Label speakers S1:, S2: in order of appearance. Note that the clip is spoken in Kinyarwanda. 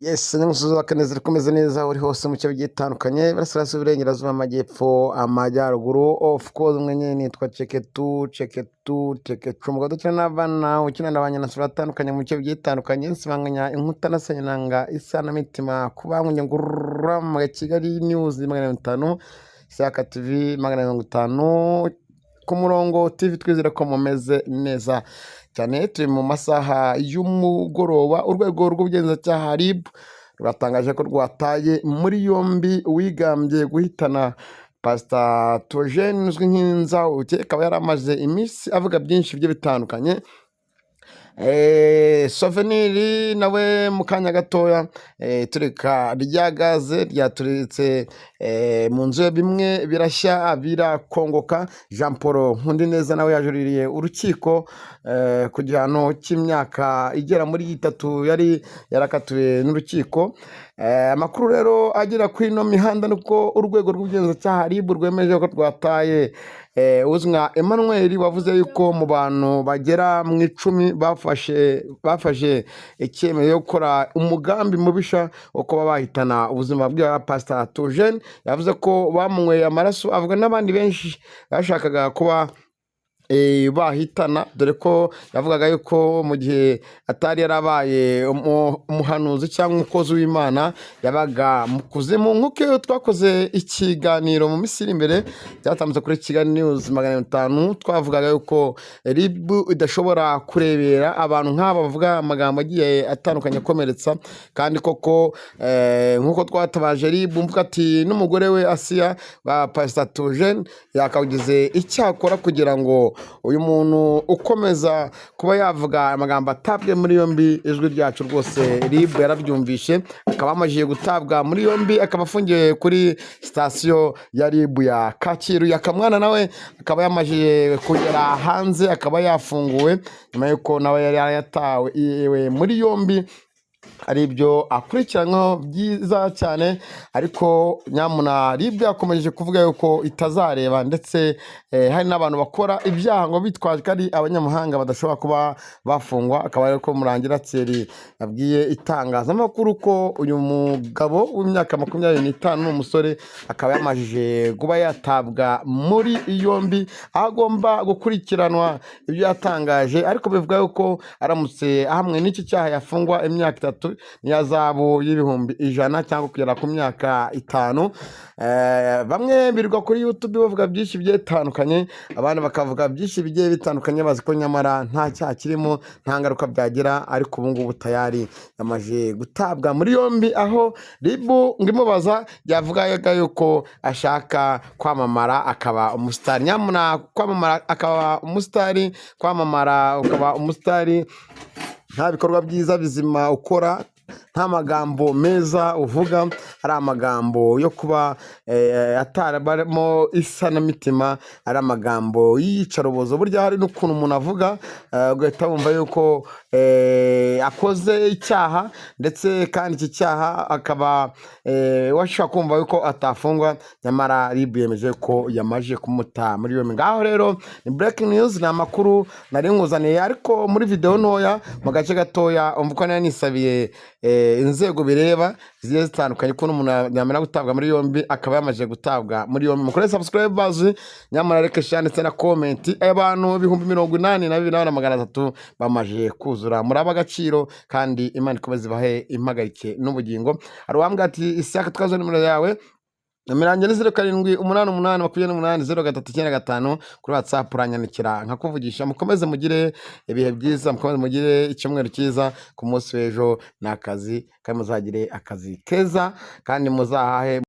S1: Yes, n'umusozi kanezero komeza neza uri hose mu cyo gitandukanye barasirasu birengerazuba amajyepfo amajyaruguru of course mwenye nitwa Cheketu mugado cyane n'abana ukina n'abanya nasura atandukanye mu cyo gitandukanye nsibanganya inkuta nasenanga isana mitima kubangunye ngurura mu Kigali News 500 Shyaka TV 550 ku murongo TV twizera ko mumeze neza cyane. Turi mu masaha y'umugoroba urwego rw'ubugenzacyaha RIB rwatangaje ko rwataye muri yombi wigambye guhitana Pastor Theogene uzwi nk'Inzauke, akaba yaramaze iminsi avuga byinshi bigiye bitandukanye. Souvenir nawe mu kanya gatoya turika rya gaze ryaturitse mu nzu bimwe birashya birakongoka. Jean Paul Nkundineza nawe yajuririye urukiko ku gihano cy'imyaka igera muri 3 yari yarakatuwe n'urukiko. Amakuru rero agira kuri no mihanda nuko urwego rw'ubugenzacyaha RIB rwemeje ko rwataye uzwa Emmanuel wavuze yuko mu bantu bagera mu 10 bafashe icyemezo yo gukora umugambi mubisha wo kuba bahitana ubuzima bwa Pastor Theogene. Yavuze ko bamunyweye amaraso, avuga n'abandi benshi bashakaga kuba bahitana, dore ko yavugaga yuko mu gihe atari yarabaye umuhanuzi cyangwa umukozi w'Imana yabaga mu kuzimu. Nk'uko twakoze ikiganiro mu misiri imbere cyatambutse kuri Kigali News 500, twavugaga yuko RIB idashobora kurebera abantu nk'aba bavuga amagambo agiye atandukanye akomeretsa, kandi koko nk'uko twatabaje RIB mvuga ati n'umugore we Asia wa Pastor Theogene yakawugize icyakora kugira ngo uyu muntu ukomeza kuba yavuga amagambo atabwe muri yombi. Ijwi ryacu rwose RIB yarabyumvishe, akaba amajiye gutabwa muri yombi, akaba afungiye kuri station ya RIB ya Kacyiru. Yakamwana nawe akaba yamajiye kugera hanze, akaba yafunguwe nyuma yuko nawe yari yatawe muri yombi. Ari byo akurikiranyweho byiza cyane, ariko nyamuna RIB yakomeje kuvuga yuko itazareba, ndetse hari n'abantu bakora ibyaha ngo bitwaje ko ari abanyamahanga badashobora kuba bafungwa. Akaba ariko Murangira Thierry yabwiye itangazamakuru ko uyu mugabo w'imyaka 25 n'umusore akaba yamajije kuba yatabwa muri yombi, agomba gukurikiranwa ibyo yatangaje, ariko bivuga yuko aramutse ahamwe n'iki cyaha yafungwa imyaka 3 niyazabu y'ibihumbi 100 cyangwa kugera ku myaka 5. Bamwe birirwa kuri YouTube bavuga byinshi bitandukanye, abandi bakavuga byinshi bigiye bitandukanye, bazi ko nyamara nta cyaha kirimo, nta ngaruka byagira. Ariko ubu ngubu tayari yamaje gutabwa muri yombi, aho RIB ngimubaza yavugaga yuko ashaka kwamamara akaba umusitari. Nyamuna kwamamara akaba umusitari, kwamamara ukaba umusitari nta bikorwa byiza bizima ukora, nta magambo meza uvuga, ari amagambo yo kuba atarabarimo isanamitima, ari amagambo y'iyicarubozo. Burya hari n'ukuntu umuntu avuga ugahita wumva yuko akoze icyaha, ndetse kandi iki cyaha akaba washaka kumva yuko atafungwa, nyamara RIB yemeje ko yamaje kumuta muri yombi. Ngaho rero ni breaking news, ni amakuru nari nkuzaniye, ariko muri video ntoya mu gace gatoya umva ko nari nisabiye inzego bireba zigiye zitandukanye ko n'umuntu yamara gutabwa muri yombi, akaba yamaje gutabwa muri yombi. Mukore subscribers, nyamara reke share ndetse na comment. Abantu 82,300 bamaje kuzura muri abagaciro, kandi Imana ikomeze ibahe impagarike n'ubugingo. Hari wambwa ati Isaka twazo nimero yawe Mirange ni 0788280395 kuri WhatsApp uranyandikira nkakuvugisha. Mukomeze mugire ibihe byiza, mukomeze mugire icyumweru cyiza. Ku munsi w'ejo n'akazi kandi muzagire akazi keza, kandi muzahahe